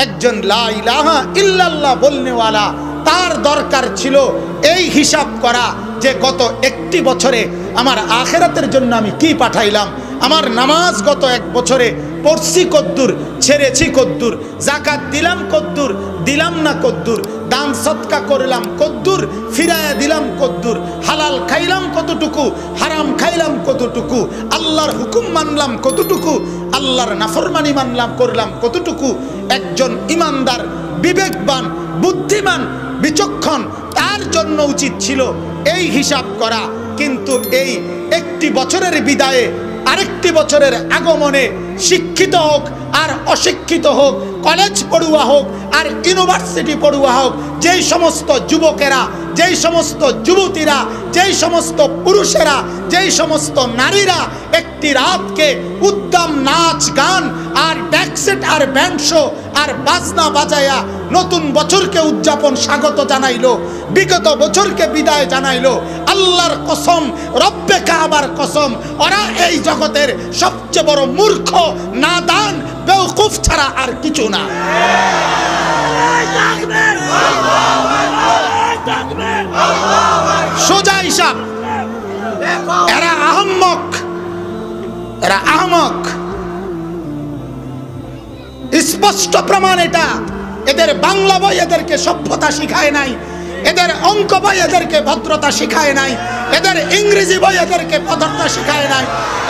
একজন লা ইলাহা ইল্লাল্লাহ বলনেওয়ালা তার দরকার ছিল এই হিসাব করা যে গত একটি বছরে আমার আখিরাতের জন্য আমি কি পাঠাইলাম, আমার নামাজ গত এক বছরে পড়ছি কদ্দুর, ছেড়েছি কদ্দুর, জাকাত দিলাম কদ্দুর, দিলাম না কদ্দুর, দান সদকা করলাম কদ্দুর, ফিরায়া দিলাম কদ্দুর, হালাল খাইলাম কতটুকু, হারাম খাইলাম কতটুকু, আল্লাহর হুকুম মানলাম কতটুকু, আল্লাহর নাফরমানি মানলাম করলাম কতটুকু। একজন ইমানদার, বিবেকবান, বুদ্ধিমান, বিচক্ষণ তার জন্য উচিত ছিল এই হিসাব করা। কিন্তু এই একটি বছরের বিদায়ে আরেকটি বছরের আগমনে শিক্ষিত হোক আর অশিক্ষিত হোক, কলেজ পড়ুয়া হোক আর ইউনিভার্সিটি পড়ুয়া হোক, যেই সমস্ত যুবকেরা, যেই সমস্ত যুবতীরা, যেই সমস্ত পুরুষেরা, যেই সমস্ত নারীরা একটি রাতকে উদ্দাম নাচ গান আর ব্যাকসেট আর ব্যান্ড শো আর বাজনা বাজায়া নতুন বছরকে উদযাপন স্বাগত জানাইলো, বিগত বছরকে বিদায় জানাইলো, আল্লাহর কসম, রব্বে কাবার কসম, ওরা এই জগতের সবচেয়ে বড় মূর্খ, নাদান, বেওকুফ ছাড়া আর কিছু না। সোজা হিসাব, এরা আহম্মক, এরা আহমক। স্পষ্ট প্রমাণ এটা। এদের বাংলা বই এদেরকে সভ্যতা শিখায় নাই, এদের অঙ্ক বই এদেরকে ভদ্রতা শিখায় নাই, এদের ইংরেজি বই এদেরকে ভদ্রতা শিখায় নাই,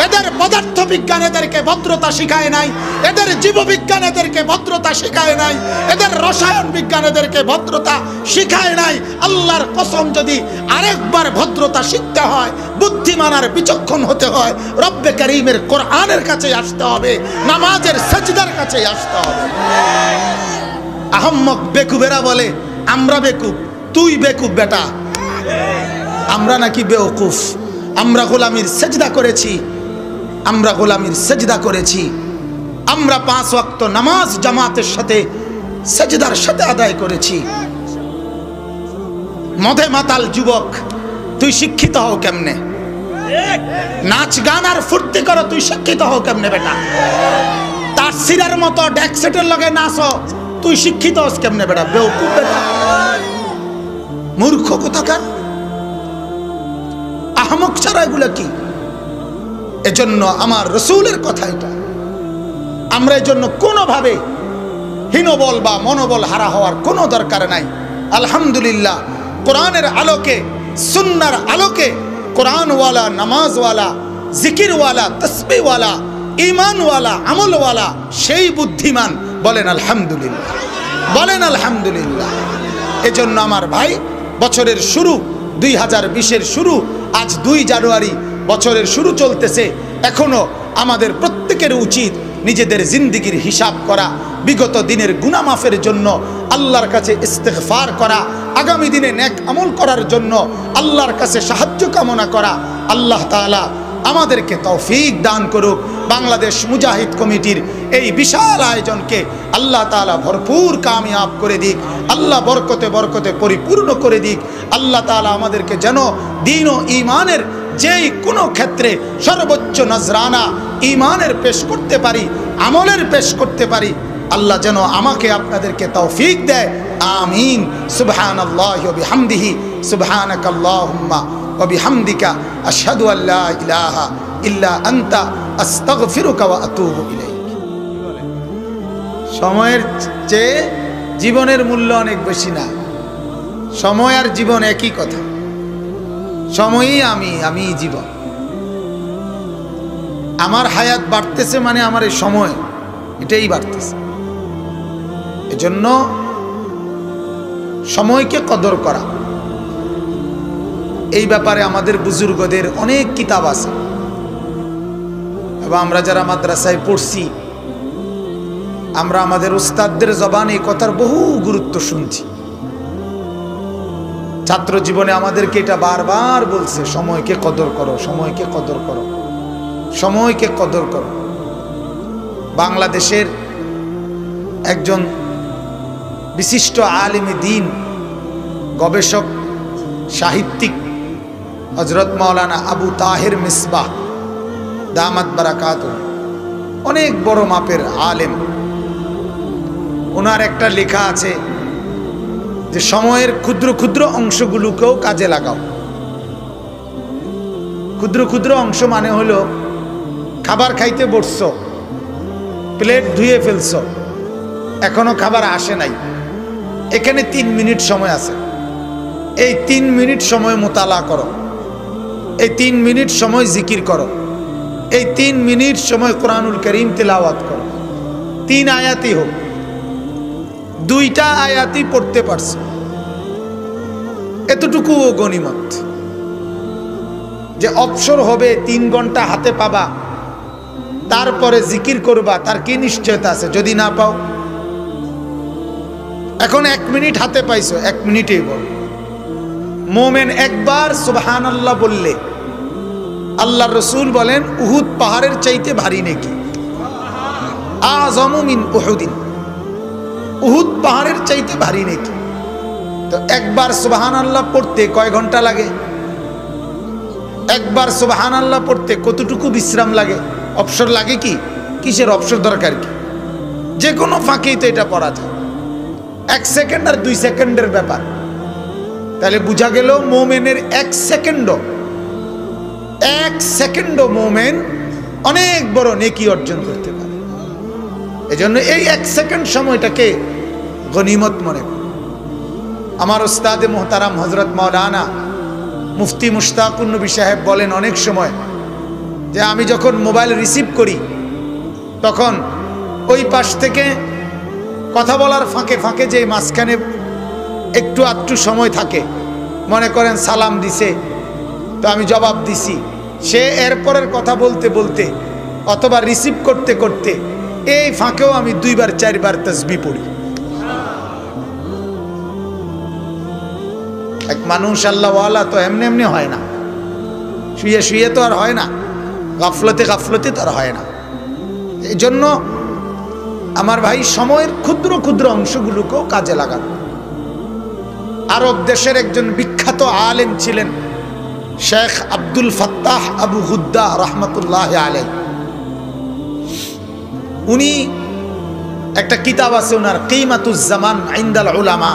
এদের পদার্থ বিজ্ঞান এদেরকে ভদ্রতা শিখায় নাই, এদের জীববিজ্ঞান এদেরকে ভদ্রতা শিখায় নাই, এদের রসায়ন বিজ্ঞান এদেরকে ভদ্রতা শিখায় নাই। আল্লাহর কসম, যদি আরেকবার ভদ্রতা শিখতে হয়, বুদ্ধিমান আর বিচক্ষণ হতে হয়, রব্বে কারীমের কোরআনের কাছে আসতে হবে, নামাজের সাজদার কাছে আসতে হবে। আহম্মক বেকুবেরা বলে আমরা বেকুব, তুই বেকুব বেটা, আমরা নাকি বেওকুফ। আমরা গোলামির সেজদা করেছি, আমরা গোলামির সেজদা করেছি, আমরা 5 ওয়াক্ত নামাজ জামাতের সাথে সেজদার সাথে আদায় করেছি। মদে মাতাল যুবক, তুই শিক্ষিত হও কেমনে? নাচ গান আর ফুর্তি করো, তুই শিক্ষিত হও কেমনে বেটা? তার সিরার মতো ডেকসেটের লগে নাচো, তুই শিক্ষিত হস কেমনে বেটা? বেওকুফ বেটা, মূর্খ কোথাকার, আহমক ছাড়া এগুলা কি? এজন্য আমার রসুলের কথা এটা। আমরা এজন্য কোনোভাবে হীনবল বা মনোবল হারা হওয়ার কোনো দরকার নাই। আলহামদুলিল্লাহ, কোরআনের আলোকে, সুন্নাহর আলোকে, কোরআনওয়ালা, নামাজওয়ালা, জিকিরওয়ালা, তসবিহওয়ালা, ঈমানওয়ালা, আমলওয়ালা সেই বুদ্ধিমান। বলেন আলহামদুলিল্লাহ, বলেন আলহামদুলিল্লাহ। এজন্য আমার ভাই, বছরের শুরু 2020-এর শুরু, আজ 2 জানুয়ারি, বছরের শুরু চলতেছে। এখনো আমাদের প্রত্যেকের উচিত নিজেদের জিন্দেগির হিসাব করা, বিগত দিনের গুনাহ মাফের জন্য আল্লাহর কাছে ইস্তেগফার করা, আগামী দিনে নেক আমল করার জন্য আল্লাহর কাছে সাহায্য কামনা করা। আল্লাহ তাআলা আমাদেরকে তৌফিক দান করুক। বাংলাদেশ মুজাহিদ কমিটির এই বিশাল আয়োজনকে আল্লাহ তাআলা ভরপুর কামিয়াব করে দিক, আল্লাহ বরকতে বরকতে পরিপূর্ণ করে দিক। আল্লাহ তাআলা আমাদেরকে যেন দ্বীন ও ঈমানের যেই কোনো ক্ষেত্রে সর্বোচ্চ নজরানা ঈমানের পেশ করতে পারি, আমলের পেশ করতে পারি, আল্লাহ যেন আমাকে আপনাদেরকে তৌফিক দেয়। আমিন। সুবহানাল্লাহি ওয়া বিহামদিহি, সুবহানাকাল্লাহুম্মা ওয়া বিহামদিকা, আশহাদু আল্লা ইলাহা ইল্লা আনতা, আস্তাগফিরুকা ওয়া আতুবু ইলাইক। সময়ের চেয়ে জীবনের মূল্য অনেক বেশি না? সময় আর জীবন একই কথা। সময়ই আমি, আমি জীবন। আমার হায়াত বাড়তেছে মানে আমার এই সময় এটাই বাড়তেছে। এজন্য সময়কে কদর করা, এই ব্যাপারে আমাদের বুজুর্গদের অনেক কিতাব আছে। এবং আমরা যারা মাদ্রাসায় পড়ছি, আমরা আমাদের উস্তাদদের জবানে এই কথার বহু গুরুত্ব শুনছি। ছাত্র জীবনে আমাদেরকে এটা বারবার বলছে, সময়কে কদর করো, সময়কে কদর করো, সময়কে কদর করো। বাংলাদেশের একজন বিশিষ্ট আলেমে দ্বীন, গবেষক, সাহিত্যিক হযরত মাওলানা আবু তাহের মিসবাহ দামাত বারাকাতুহু, অনেক বড় মাপের আলেম। ওনার একটা লেখা আছে যে সময়ের ক্ষুদ্র ক্ষুদ্র অংশগুলোকেও কাজে লাগাও। ক্ষুদ্র ক্ষুদ্র অংশ মানে হলো খাবার খাইতে বসছো, প্লেট ধুয়ে ফেলছো, এখনো খাবার আসে নাই, এখানে 3 মিনিট সময় আছে। এই 3 মিনিট সময় মোতালা করো, এই 3 মিনিট সময় জিকির করো, এই 3 মিনিট সময় কোরআনুল কারীম তিলাওয়াত করো। 3 আয়াতই হোক, 2টা আয়াতই পড়তে পারছো, এতটুকুও গনিমত। যে অবসর হবে 3 ঘন্টা হাতে পাবা, তারপরে জিকির করবা, তার কি নিশ্চয়তা আছে? যদি না পাও, এখন 1 মিনিট হাতে পাইছো, 1 মিনিটেই বল। মোমেন একবার সুবহানাল্লাহ বললে আল্লাহর রাসূল বলেন উহুদ পাহাড়ের চাইতে ভারী নেকি। আযমু মিন উহুদিন, উহুদ পাহাড়ের চাইতে ভারী নেকি। তো একবার সুবহানাল্লাহ পড়তে কয় ঘন্টা লাগে? একবার সুবহানাল্লাহ পড়তে কতটুকু বিশ্রাম লাগে? অবসর লাগে কি? কিসের অবসর দরকার কি? যে কোনো ফাঁকেই তো এটা পড়া যায়। 1 সেকেন্ড আর 2 সেকেন্ডের ব্যাপার। তাহলে বোঝা গেল মোমেনের 1 সেকেন্ডও মোমেন অনেক বড় নেকি অর্জন করতে পারে। এজন্য এই 1 সেকেন্ড সময়টাকে গনিমত মনে করুন। আমার উস্তাদে মোহতারাম হযরত মাওলানা মুফতি মুশতাকুর নবী সাহেব বলেন অনেক সময় যে আমি যখন মোবাইল রিসিভ করি তখন ওই পাশ থেকে কথা বলার ফাঁকে ফাঁকে যে মাঝখানে একটু আধটু সময় থাকে, মনে করেন সালাম দিছে তো আমি জবাব দিছি, সে এরপরের কথা বলতে বলতে অথবা রিসিভ করতে করতে এই ফাঁকেও আমি 2বার 4বার তাসবিহ পড়ি। এক মানুষ আল্লাহওয়ালা তো এমনি এমনি হয় না, শুয়ে শুয়ে তো আর হয় না, গাফলতে গাফলতে তো আর হয় না। এই জন্য আমার ভাই সময়ের ক্ষুদ্র ক্ষুদ্র অংশগুলোকেও কাজে লাগান। আরব দেশের একজন বিখ্যাত আলেম ছিলেন শেখ আব্দুল ফাত্তাহ আবু গুদ্দা রহমতুল্লাহ আলাইহি। উনি একটা কিতাব আছে ওনার, কিমাতুজ জামান ইনদাল উলামা।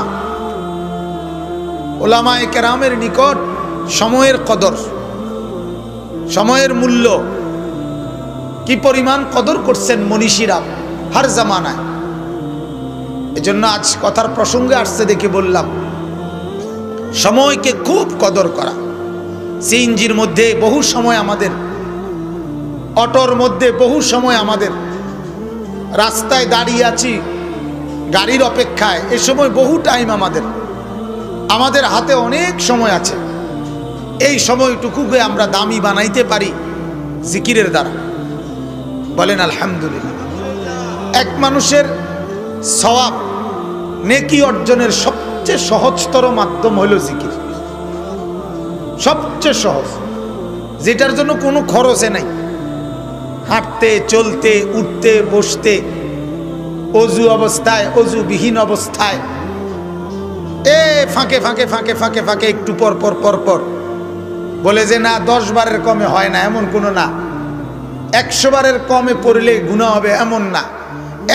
উলামায়ে কেরামের নিকট সময়ের কদর, সময়ের মূল্য কি পরিমাণ কদর করছেন মনীষীরা হার জামানায়। এজন্য আজ কথার প্রসঙ্গে আসছে দেখে বললাম, সময়কে খুব কদর করা। সিএনজির মধ্যে বহু সময় আমাদের, অটোর মধ্যে বহু সময় আমাদের, রাস্তায় দাঁড়িয়ে আছি গাড়ির অপেক্ষায়, এ সময় বহু টাইম আমাদের হাতে অনেক সময় আছে। এই সময়টুকুকে আমরা দামি বানাইতে পারি জিকিরের দ্বারা। বলেন আলহামদুলিল্লাহ। এক মানুষের সওয়াব নেকি অর্জনের সবচেয়ে সহজতর মাধ্যম হলো জিকির। সবচেয়ে সহজ, যেটার জন্য কোনো খরচে নাই। হাঁটতে চলতে উঠতে বসতে, অজু অবস্থায় অজুবিহীন অবস্থায়, এ ফাঁকে ফাঁকে ফাঁকে ফাঁকে ফাঁকে একটু পর পর পর পর বলে যে না 10 বারের কমে হয় না এমন কোনো না, 100 বারের কমে পড়লে গুনাহ হবে এমন না।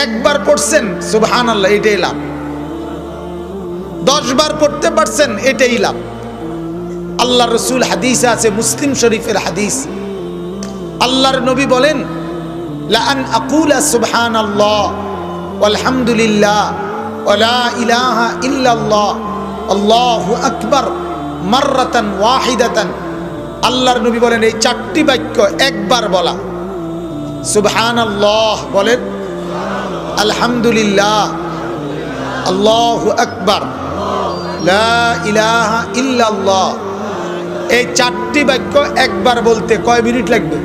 একবার পড়ছেন সুবহানাল্লাহ, এটাই লাভ। 10 বার পড়তে পারছেন, এটাই লাভ। আল্লাহ রসুল হাদিসে আছে, মুসলিম শরীফের হাদিস, আল্লাহর নবী বলেন লা আন আকুলা সুবহানাল্লাহ ওয়ালহামদুলিল্লাহ ওয়া লা ইলাহা ইল্লাল্লাহ আল্লাহু আকবার মাররাতান ওয়াহিদাতান। আল্লাহর নবী বলেন এই 4টি বাক্য একবার বলা, সুবহানাল্লাহ বলেন, আলহামদুলিল্লাহ, আল্লাহু আকবার, লা ইলাহা ইল্লাল্লাহ, এই 4টি বাক্য একবার বলতে কয় মিনিট লাগবে?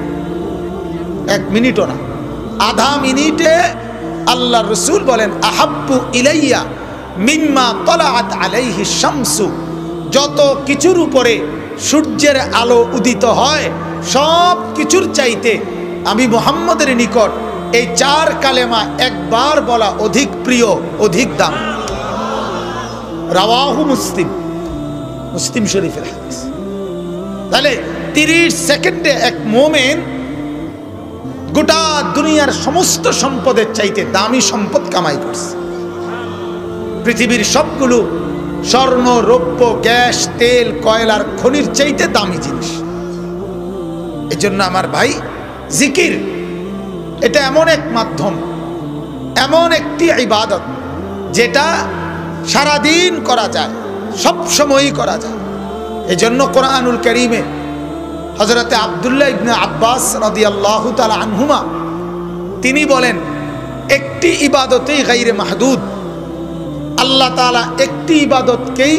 1 মিনিটও না, আধা মিনিটে আল্লাহ রসুল বলেন আহাব্বু ইলাইয়া মিম্মা তলাআত আলাইহি শামসু। যত কিছুর উপরে সূর্যের আলো উদিত হয় সব কিছুর চাইতে আমি মুহাম্মদের নিকট এই 4 কালেমা একবার বলা অধিক প্রিয়, অধিক দাম। রাওয়াহু মুসলিম, মুসলিম শরীফের হাদিস। তাহলে 30 সেকেন্ডে এক মোমেন গোটা দুনিয়ার সমস্ত সম্পদের চাইতে দামি সম্পদ কামাই করছে। পৃথিবীর সবগুলো স্বর্ণ, রৌপ্য, গ্যাস, তেল, কয়লার খনির চাইতে দামি জিনিস। এজন্য আমার ভাই, জিকির এটা এমন এক মাধ্যম, এমন একটি ইবাদত যেটা সারাদিন করা যায়, সব সময়ই করা যায়। এজন্য কোরআনুল কারীমে হযরতে আব্দুল্লাহ ইবনে আব্বাস রাদিয়াল্লাহু তাআলা আনহুমা তিনি বলেন, একটি ইবাদতেই গায়রে মাহদুদ, আল্লাহ তাআলা একটি ইবাদতকেই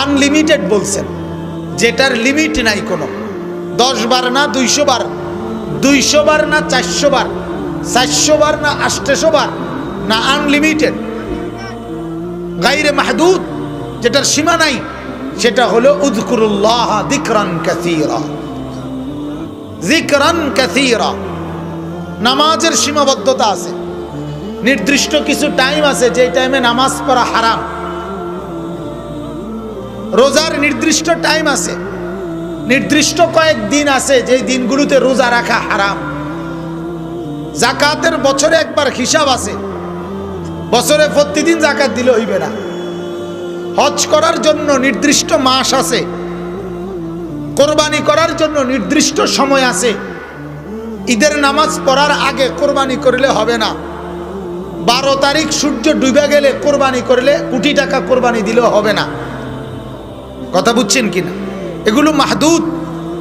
আনলিমিটেড বলছেন, যেটার লিমিট নাই কোনো। 10 বার না 200 বার, 200 বার না 400 বার, 400 বার না 800 বার, না, আনলিমিটেড। গায়রে মাহদুদ, যেটার সীমা নাই, সেটা হলো উযকুরুল্লাহ যিকরান কাসীরা, যিকরান কাসীরা। নামাজের সীমাবদ্ধতা আছে, নির্দিষ্ট কিছু টাইম আছে যে টাইমে নামাজ পড়া হারাম। রোজার নির্দিষ্ট টাইম আছে, নির্দিষ্ট কয়েক দিন আছে যে দিনগুলোতে রোজা রাখা হারাম। যাকাতের বছরে একবার হিসাব আছে, বছরে প্রতিদিন যাকাত দিলে হইবে না। হজ করার জন্য নির্দিষ্ট মাস আছে, কোরবানি করার জন্য নির্দিষ্ট সময় আছে। ঈদের নামাজ পড়ার আগে কোরবানি করলে হবে না। 12 তারিখ সূর্য ডুবে গেলে কোরবানি করলে কোটি টাকা কোরবানি দিলেও হবে না। কথা বুঝছেন কিনা? এগুলো মাহদুদ,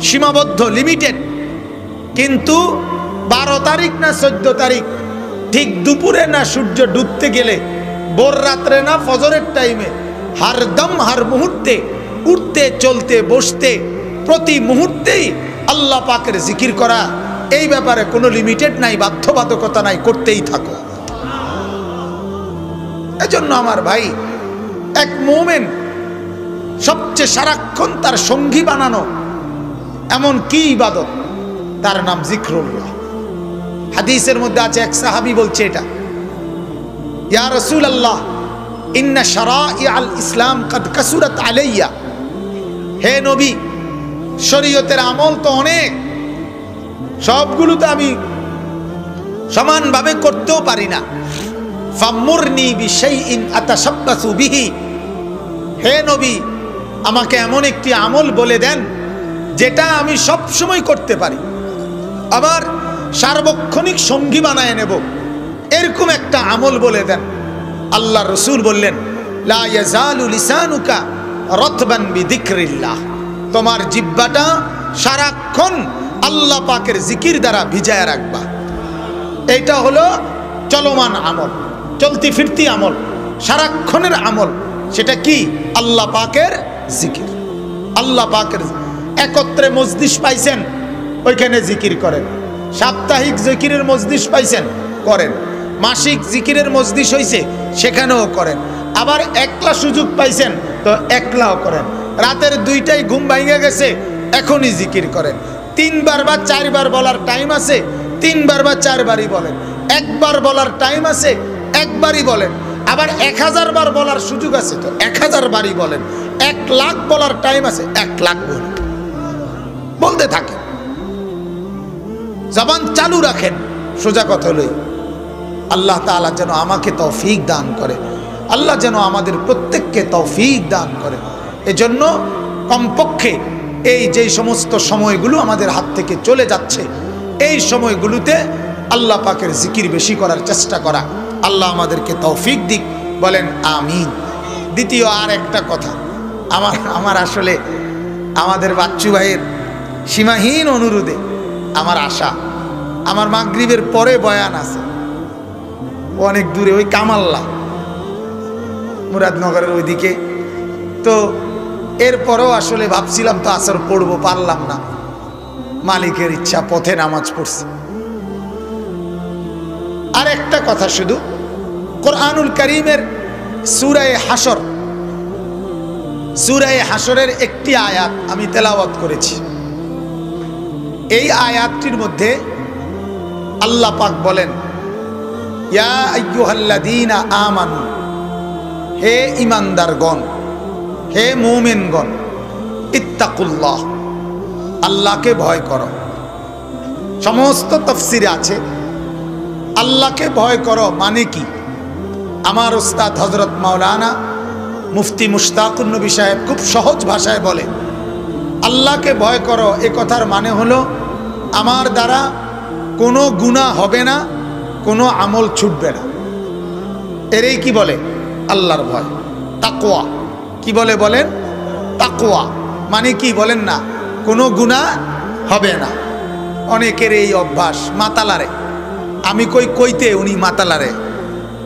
সীমাবদ্ধ, লিমিটেড। কিন্তু 12 তারিখ না 14 তারিখ, ঠিক দুপুরে না সূর্য ডুবতে গেলে, ভোর রাত্রে না ফজরের টাইমে, হারদম হার মুহূর্তে, উঠতে চলতে বসতে প্রতি মুহূর্তেই আল্লাহ পাকের জিকির করা, এই ব্যাপারে কোনো লিমিটেড নাই, বাধ্যবাধকতা নাই, করতেই থাকো। এজন্য আমার ভাই, এক মুমিন সবচেয়ে সারাক্ষণ তার সঙ্গী বানানো এমন কি ইবাদত, তার নাম জিক্রুল্লাহ। হাদিসের মধ্যে আছে, এক সাহাবী বলছে এটা, ইয়া রাসূলুল্লাহ ইন্না শারাইআল ইসলাম কদ কাসুরাত আলাইয়া, হে নবী, শরীয়তের আমল তো অনেক, সবগুলো তো আমি সমানভাবে করতেও পারি না। ফামুরনি বিশাইইন আতাশাব্বাসু বিহি, হে নবী, আমাকে এমন একটি আমল বলে দেন যেটা আমি সব সময় করতে পারি, আবার সার্বক্ষণিক সঙ্গী বানায় নেব, এরকম একটা আমল বলে দেন। আল্লাহ রসুল বললেন, লা ইয়াজালু লিসানুকা রাতবান বিযিকরিল্লাহ, তোমার জিহ্বাটা সারাক্ষণ আল্লাহ পাকের জিকির দ্বারা ভিজায় রাখবা। এইটা হলো চলমান আমল, চলতি ফিরতি আমল, সারাক্ষণের আমল। সেটা কি? আল্লাহ পাকের জিকির। আল্লাহ পাকের একত্রে মজলিস পাইছেন, ওইখানে জিকির করেন। সাপ্তাহিক জিকিরের মজলিস পাইছেন, করেন। মাসিক জিকিরের মজলিস হইছে, সেখানেও করেন। আবার একলা সুযোগ পাইছেন তো একলাও করেন। রাতের 2টায় ঘুম ভাঙে গেছে, এখনই জিকির করেন। 3 বার বা 4 বার বলার টাইম আছে, 3 বার বা 4 বারই বলেন। 1 বার বলার টাইম আছে, 1 বারই বলেন। আবার 1000 বার বলার সুযোগ আছে তো 1000 বারই বলেন। 1 লাখ বলার টাইম আছে, 1 লাখ বলেন, বলতে থাকেন, জবান চালু রাখেন। সোজা কথা হলো, আল্লাহ তাআলা যেন আমাকে তৌফিক দান করে, আল্লাহ যেন আমাদের প্রত্যেককে তৌফিক দান করে। এজন্য কমপক্ষে এই যে সমস্ত সময়গুলো আমাদের হাত থেকে চলে যাচ্ছে, এই সময়গুলোতে আল্লাহ পাকের জিকির বেশি করার চেষ্টা করা। আল্লাহ আমাদেরকে তৌফিক দিক, বলেন আমিন। দ্বিতীয় আর একটা কথা, আমার আসলে আমাদের বাচ্চু ভাইয়ের সীমাহীন অনুরোধে আমার আশা, আমার মাগরিবের পরে বয়ান আছে, অনেক দূরে, ওই কামাল্লা মুরাদনগরের ওইদিকে। তো এরপরেও আসলে ভাবছিলাম তো আসর পড়বো, পারলাম না, মালিকের ইচ্ছা, পথে নামাজ পড়ছি। আর একটা কথা, শুধু কোরআনুল কারীমের সূরা হাশর, সূরা হাশরের একটি আয়াত আমি তেলাওয়াত করেছি। এই আয়াতটির মধ্যে আল্লাহ পাক বলেন, ইয়া আইয়ুহাল্লাযীনা আমানু, হে ঈমানদারগণ, হে মুমিনগণ, ইত্তাকুল্লাহ, আল্লাহকে ভয় করো। সমস্ত তাফসিরে আছে আল্লাহকে ভয় করো মানে কি? আমার উস্তাদ হযরত মাওলানা মুফতি মুশতাকুন নবী সাহেব খুব সহজ ভাষায় বলে, আল্লাহকে ভয় করো এ কথার মানে হলো আমার দ্বারা কোনো গুনাহ হবে না, কোনো আমল ছুটবে না। এরই কি বলে? আল্লাহর ভয়, তাকওয়া। কি বলে বলেন? তাকওয়া মানে কি বলেন না? কোনো গুনাহ হবে না। অনেকের এই অভ্যাস, মাতালারে আমি কইতে উনি মাতালারে,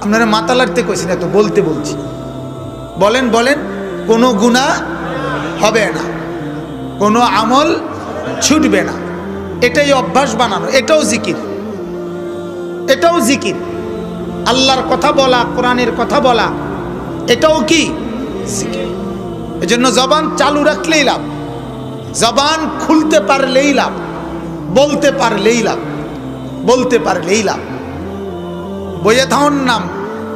আপনারা মাতালারতে কইছি না তো, বলতে বলছি। বলেন বলেন, কোনো গুনাহ হবে না, কোনো আমল ছুটবে না। এটাই অভ্যাস বানানো, এটাও জিকির, এটাও জিকির। আল্লাহর কথা বলা, কোরআনের কথা বলা, এটাও কি জিকির। এজন্য জবান চালু রাখলেই লাভ, জবান খুলতে পারলেই লাভ, বলতে পারলেই লাভ, বলতে পারলেই লাভ। বইয়ে থাকার নাম,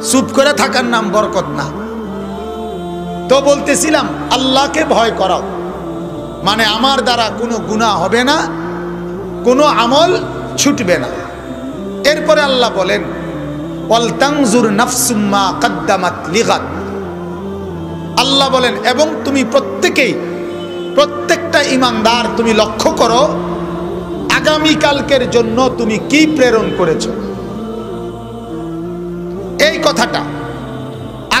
চুপ করে থাকার নাম বরকত না। তো বলতেছিলাম আল্লাহকে ভয় করাও মানে আমার দ্বারা কোনো গুনাহ হবে না, কোনো আমল ছুটবে না। এরপরে আল্লাহ বলেন ওয়াল তানজুর নাফসুম মা কদ্দামাত লিগাদ। আল্লাহ বলেন এবং তুমি প্রত্যেকেই, প্রত্যেকটা ঈমানদার তুমি লক্ষ্য করো আগামীকালকের জন্য তুমি কি প্রেরণ করেছো। এই কথাটা,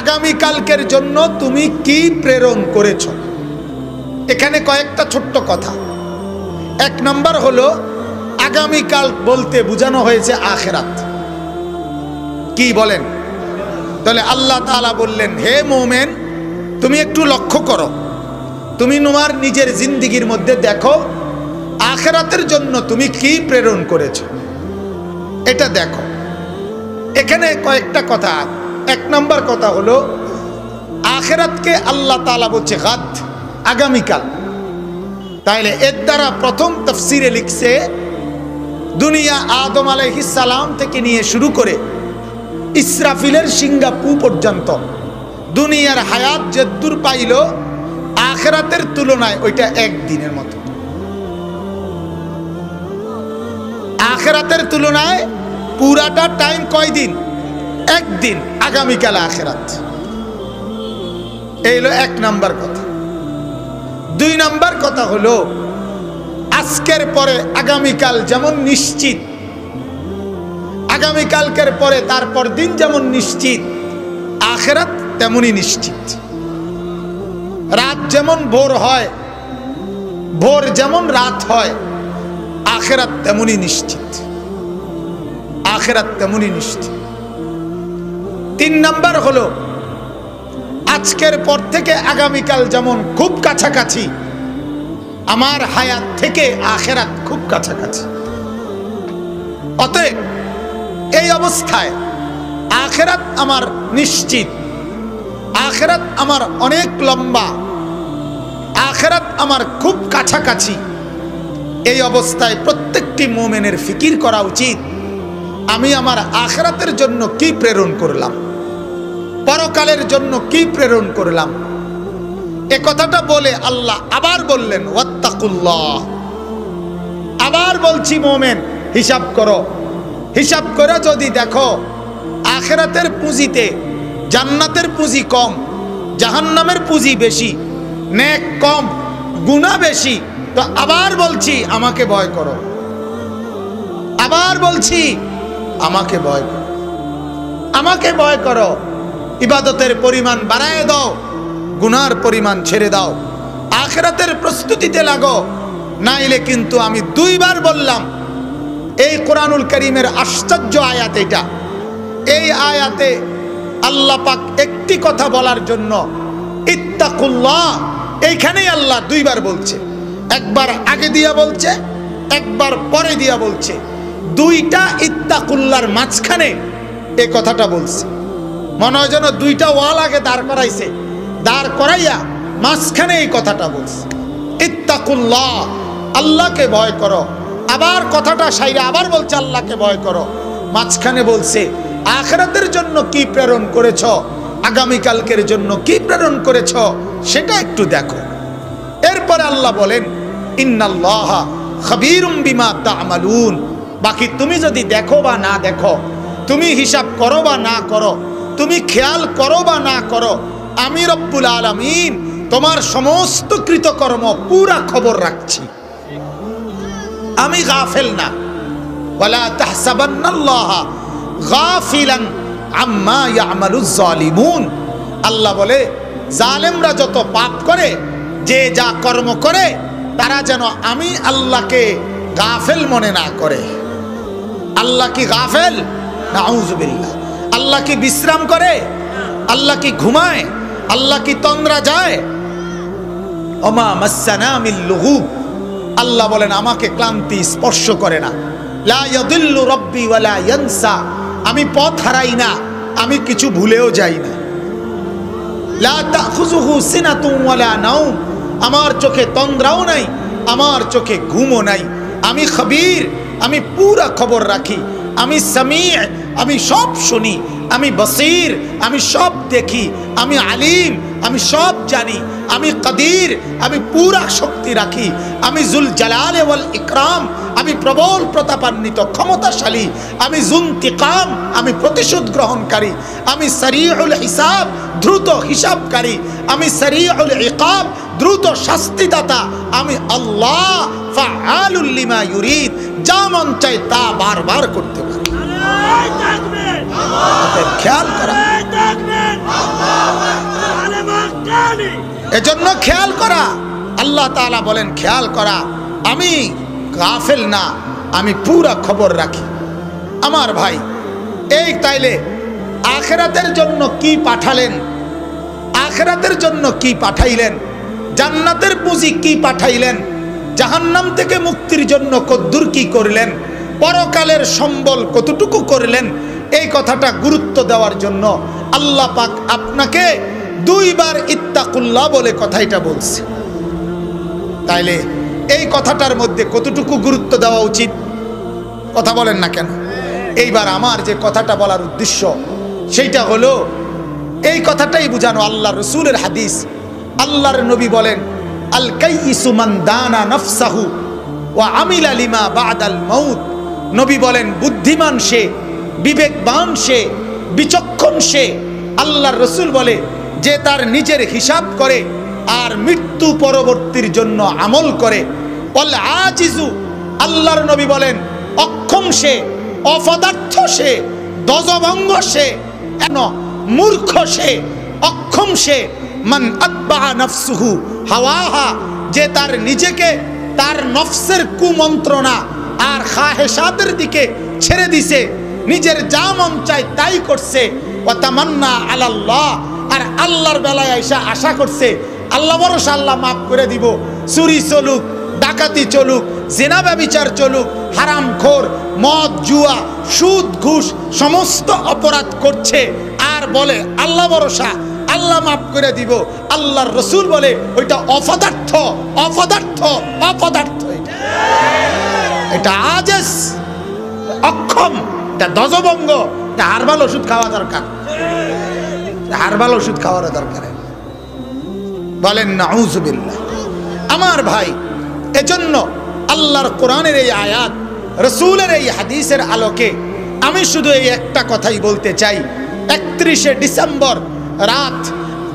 আগামীকালকের জন্য তুমি কি প্রেরণ করেছো, এখানে কয়েকটা ছোট্ট কথা। এক নাম্বার হলো আগামীকাল বলতে বোঝানো হয়েছে আখিরাত। কি বলেন? তাহলে আল্লাহ তাআলা বললেন হে মুমিন তুমি একটু লক্ষ্য করো, তুমি তোমার নিজের জিন্দেগির মধ্যে দেখো আখিরাতের জন্য তুমি কি প্রেরণ করেছো, এটা দেখো। এখানে কয়েকটা কথা। এক নাম্বার কথা হলো আখিরাতকে আল্লাহ তাআলা বলছে গাদ, আগামীকাল। তাইলে এর দ্বারা প্রথম তাফসিরে লিখছে দুনিয়া আদম আলাইহিস সালাম থেকে নিয়ে শুরু করে ইসরাফিলের সিঙ্গাপু পর্যন্ত দুনিয়ার হায়াত যদ্দূর পাইল আখিরাতের তুলনায় ওইটা একদিনের মতো। আখিরাতের তুলনায় পুরাটা টাইম কয়দিন? একদিন। আগামীকাল আখিরাত। এই হলো এক নাম্বার কথা। দুই নাম্বার কথা হলো আজকের পরে আগামীকাল যেমন নিশ্চিত, আগামীকালকের পরে তারপর দিন যেমন নিশ্চিত, আখিরাত তেমনই নিশ্চিত। রাত যেমন ভোর হয়, ভোর যেমন রাত হয়, আখিরাত তেমনই নিশ্চিত, আখিরাত তেমনই নিশ্চিত। তিন নাম্বার হলো আজকের পর থেকে আগামীকাল যেমন খুব কাছাকাছি, আমার হায়াত থেকে আখিরাত খুব কাছাকাছি। অতএব এই অবস্থায় আখিরাত আমার নিশ্চিত, আখিরাত আমার অনেক লম্বা, আখিরাত আমার খুব কাছাকাছি। এই অবস্থায় প্রত্যেকটি মুমিনের ফিকির করা উচিত আমি আমার আখিরাতের জন্য কি প্রেরণ করলাম, পরকালের জন্য কি প্রেরণ করলাম। এ কথাটা বলে আল্লাহ আবার বললেন ওয়াত্তাকুল্লাহ। আবার বলছি মুমিন হিসাব করো, হিসাব করে যদি দেখো আখিরাতের পুঁজিতে জান্নাতের পুঁজি কম, জাহান্নামের পুঁজি বেশি, নেক কম, গুনাহ বেশি, তো আবার বলছি আমাকে ভয় করো, আবার বলছি আমাকে ভয় করো, আমাকে ভয় করো। ইবাদতের পরিমাণ বাড়ায় দাও, গুনার পরিমাণ ছেড়ে দাও, আখিরাতের প্রস্তুতিতে লাগো। নাইলে কিন্তু আমি দুইবার বললাম এই কোরআনুল কারীমের আশ্চর্য আয়াত এটা। এই আয়াতে আল্লাহ পাক একটি কথা বলার জন্য ইত্তাকুল্লাহ এইখানেই আল্লাহ দুইবার বলছে, একবার আগে দিয়া বলছে, একবার পরে দিয়া বলছে। দুইটা ইত্তাকুল্লাহর মাঝখানে এই কথাটা বলছে। মনে হয় যেন দুইটা ওয়াল আগে দাঁড় করাইছে, দাঁড় করাইয়া মাঝখানে এই কথাটা বলছে ইত্তাকুল্লাহ, আল্লাহকে ভয় করো। আবার কথাটা সাইরা আবার বলছে আল্লাহকে ভয় করো। মাঝখানে বলছে আখিরাতের জন্য কি প্রেরণ করেছ, আগামীকালকের জন্য কি প্রেরণ করেছ সেটা একটু দেখো। এরপরে আল্লাহ বলেন ইন্নাল্লাহা খাবীরুম বিমা তা'মালুন। বাকি তুমি যদি দেখো বা না দেখো, তুমি হিসাব করো বা না করো, তুমি খেয়াল করো বা না করো, আমি রব্বুল আলামিন তোমার সমস্ত কৃতকর্ম পুরা খবর রাখছি, আমি গাফেল না। ওয়ালা তাহসাবান্নাল্লাহা গাফিলান আম্মা ইয়ামালুজ জালিমুন। আল্লাহ বলে জালেমরা যত পাপ করে, যে যা কর্ম করে, তারা যেন আমি আল্লাহকে গাফেল মনে না করে। আল্লাহ কি গাফেল? নাউযুবিল্লাহ। আল্লাহ কি বিশ্রাম করে? আল্লাহ কি ঘুমায়? আল্লাহ কি তন্দ্রা যায়? ওমা মাসসানা মিন লুগুব। আল্লাহ বলেন আমাকে ক্লান্তি স্পর্শ করে না। লা ইয়াদিল্লু রাব্বি ওয়ালা ইয়ানসা। আমি পথ হারাই না, আমি কিছু ভুলেও যাই না। লা তাখুযুহু সিনাতুন ওয়ালা নাওম। আমার চোখে তন্দ্রাও নাই, আমার চোখে ঘুমও নাই। আমি খবীর, আমি পুরা খবর রাখি। আমি সামি', আমি সব শুনি। আমি বসীর, আমি সব দেখি। আমি আলিম, আমি সব জানি। আমি কদির, আমি পুরা শক্তি রাখি। আমি জুল জালাল ওয়াল ইকরাম, আমি প্রবল প্রতাপান্বিত ক্ষমতাশালী। আমি জুনতিকাম, আমি প্রতিশোধ গ্রহণকারী। আমি সরিউল হিসাব, দ্রুত হিসাবকারী। আমি সরিউল ইকাব, দ্রুত শাস্তিদাতা। আমি আল্লাহ ফাআলুল লিমা ইউরিদ, যা মন চায় তা বারবার করতে পারি। খেয়াল করা, এজন্য খেয়াল করা। আল্লাহ তাআলা বলেন খেয়াল করা, আমি গাফেল না, আমি পুরা খবর রাখি। আমার ভাই, এই তাইলে আখিরাতের জন্য কি পাঠালেন, আখিরাতের জন্য কি পাঠাইলেন, জান্নাতের পুঁজি কি পাঠাইলেন, জাহান্নাম থেকে মুক্তির জন্য কদ্দুর কি করলেন, পরকালের সম্বল কতটুকু করলেন, এই কথাটা গুরুত্ব দেওয়ার জন্য আল্লাহ পাক আপনাকে দুইবার ইত্তাকুল্লাহ বলে কথাটা বলছে। তাইলে এই কথাটার মধ্যে কতটুকু গুরুত্ব দেওয়া উচিত? কথা বলেন না কেন? এইবার আমার যে কথাটা বলার উদ্দেশ্য সেইটা হলো এই কথাটাই বুঝানো। আল্লাহ রসুলের হাদিস, আল্লাহর নবী বলেন আল কাইয়িসু মান দানা নাফসাহু ওয়া আমিলা লিমা বাদাল মাউত। নবী বলেন বুদ্ধিমান সে, বিবেকবান সে, বিচক্ষণ সে। আল্লাহর রসুল বলে যে তার নিজের হিসাব করে আর মৃত্যু পরবর্তীর জন্য আমল করে। ওয়াল আজিজু, আল্লাহর নবী বলেন অক্ষম সে, অপদার্থ সে, দজভঙ্গ সে, মূর্খ সে, অক্ষম সে। মান আতবা নাফসুহু হাওয়াহা, যে তার নিজেকে তার নফসের কুমন্ত্রণা আর খাহেসাতের দিকে ছেড়ে দিছে, নিজের যা মন চায় তাই করছে। ওয়া তামান্না আলাল্লাহ, আর আল্লাহর বেলায় আইসা আশা করছে আল্লাহ ভরসা, আল্লাহ মাফ করে দিব। চুরি চলুক, ডাকাতি চলুক, জিনা ব্যভিচার চলুক, হারামখোর, মদ জুয়া, সুদ ঘুষ সমস্ত অপরাধ করছে আর বলে আল্লাহ ভরসা, আল্লাহ মাফ করে দিব। আল্লাহর রসুল বলে ওইটা অপদার্থ, অপদার্থ, অপদার্থ। এটা আজেস, অক্ষম, এটা দজভঙ্গ, এটা হারবাল ওষুধ খাওয়া দরকার, হারবাল ওষুধ খাওয়ার দরকার। বলেন নাউযুবিল্লাহ। আমার ভাই, এজন্য আল্লাহর কোরআনের এই আয়াত, রসুলের এই হাদিসের আলোকে আমি শুধু এই একটা কথাই বলতে চাই। 31শে ডিসেম্বর রাত,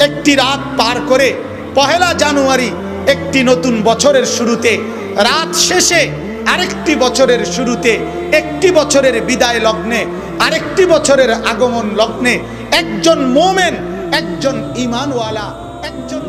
একটি রাত পার করে 1 জানুয়ারি একটি নতুন বছরের শুরুতে, রাত শেষে আরেকটি বছরের শুরুতে, একটি বছরের বিদায় লগ্নে আরেকটি বছরের আগমন লগ্নে একজন মোমেন, একজন ঈমানওয়ালা, একজন